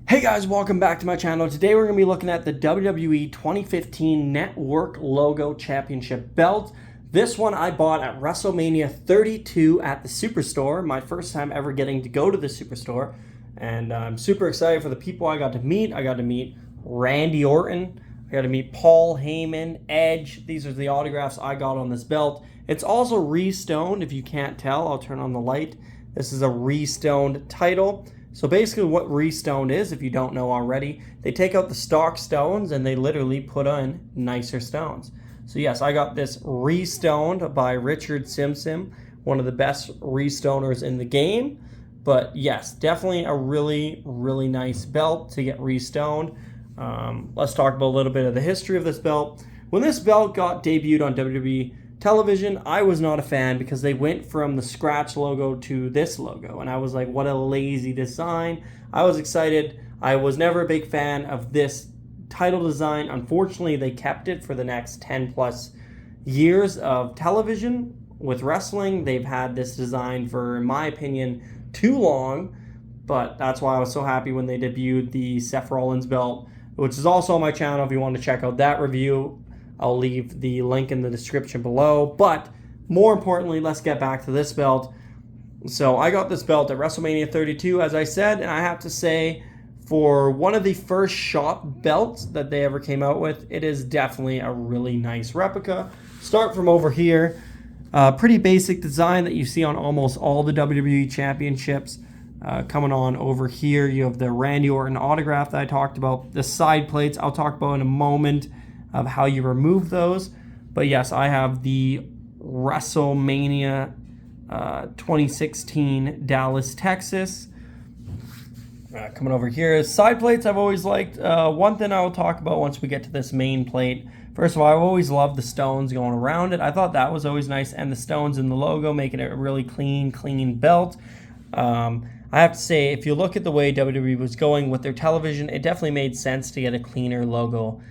Hey guys, welcome back to my channel. Today we're going to be looking at the WWE 2015 Network Logo Championship belt. This one I bought at WrestleMania 32 at the Superstore. My first time ever getting to go to the Superstore. And I'm super excited for the people I got to meet. I got to meet Randy Orton. I got to meet Paul Heyman, Edge. These are the autographs I got on this belt. It's also re-stoned, if you can't tell. I'll turn on the light. This is a re-stoned title. So basically what re-stoned is, if you don't know already, they take out the stock stones and they literally put on nicer stones. So yes, I got this re-stoned by Richard Simpson, one of the best re-stoners in the game. But yes, definitely a really, really nice belt to get re-stoned. Let's talk about a little bit of the history of this belt. When this belt got debuted on WWE television, I was not a fan because they went from the scratch logo to this logo, and I was like, what a lazy design. I was excited. I was never a big fan of this title design. Unfortunately, they kept it for the next 10 plus years of television with wrestling. They've had this design for, in my opinion, too long, but that's why I was so happy when they debuted the Seth Rollins belt, which is also on my channel if you want to check out that review. I'll leave the link in the description below. But more importantly, let's get back to this belt. So I got this belt at WrestleMania 32, as I said, and I have to say, for one of the first shop belts that they ever came out with, it is definitely a really nice replica. Start from over here. Pretty basic design that you see on almost all the WWE championships. Coming on over here, you have the Randy Orton autograph that I talked about. The side plates, I'll talk about in a moment of how you remove those. But yes, I have the WrestleMania 2016 Dallas, Texas. Coming over here, side plates I've always liked. One thing I will talk about once we get to this main plate. First of all, I've always loved the stones going around it. I thought that was always nice, and the stones in the logo making it a really clean belt. I have to say, if you look at the way WWE was going with their television, it definitely made sense to get a cleaner logo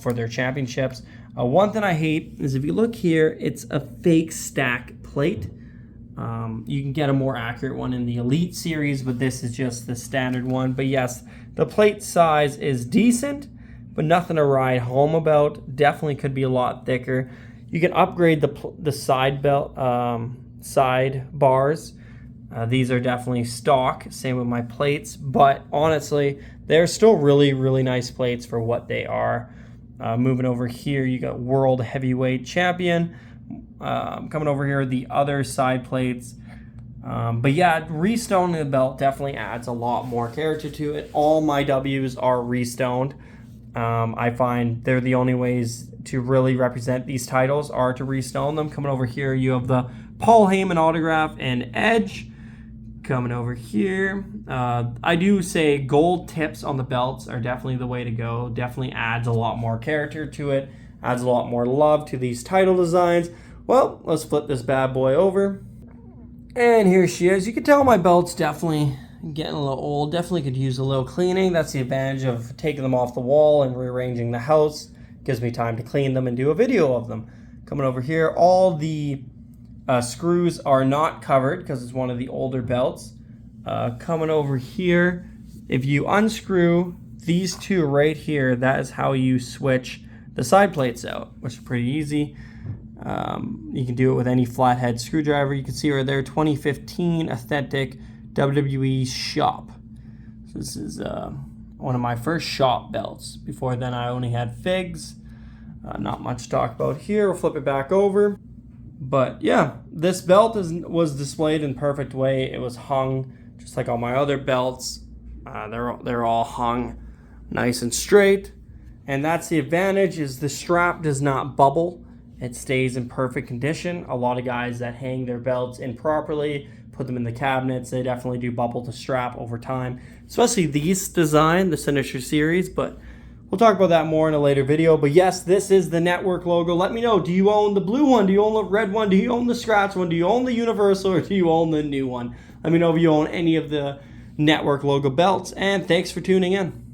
for their championships. One thing I hate is if you look here, it's a fake stack plate. You can get a more accurate one in the Elite series, but this is just the standard one. But yes, the plate size is decent, but nothing to ride home about. Definitely could be a lot thicker. You can upgrade the side belt, side bars. These are definitely stock, same with my plates, but honestly, they're still really nice plates for what they are. Moving over here, you got World Heavyweight Champion. Coming over here, the other side plates. But yeah, restoning the belt definitely adds a lot more character to it. All my W's are restoned. I find they're the only ways to really represent these titles are to restone them. Coming over here, you have the Paul Heyman autograph and Edge. Coming over here, I do say gold tips on the belts are definitely the way to go. Definitely adds a lot more character to it, adds a lot more love to these title designs. Well, let's flip this bad boy over. And here she is. You can tell my belt's definitely getting a little old. Definitely could use a little cleaning. That's the advantage of taking them off the wall and rearranging the house. Gives me time to clean them and do a video of them. Coming over here, all the screws are not covered because it's one of the older belts. Coming over here, if you unscrew these two right here, that is how you switch the side plates out, which is pretty easy. You can do it with any flathead screwdriver. You can see right there, 2015 Authentic WWE Shop. So this is one of my first shop belts. Before then, I only had figs. Not much to talk about here. We'll flip it back over. But yeah, this belt was displayed in perfect way. It was hung just like all my other belts. They're all hung nice and straight. And that's the advantage, is the strap does not bubble. It stays in perfect condition. A lot of guys that hang their belts improperly, put them in the cabinets, they definitely do bubble the strap over time. Especially these design, the Signature Series, but we'll talk about that more in a later video. But yes, this is the network logo. Let me know, do you own the blue one? Do you own the red one? Do you own the scratch one? Do you own the universal, or do you own the new one? Let me know if you own any of the network logo belts. And thanks for tuning in.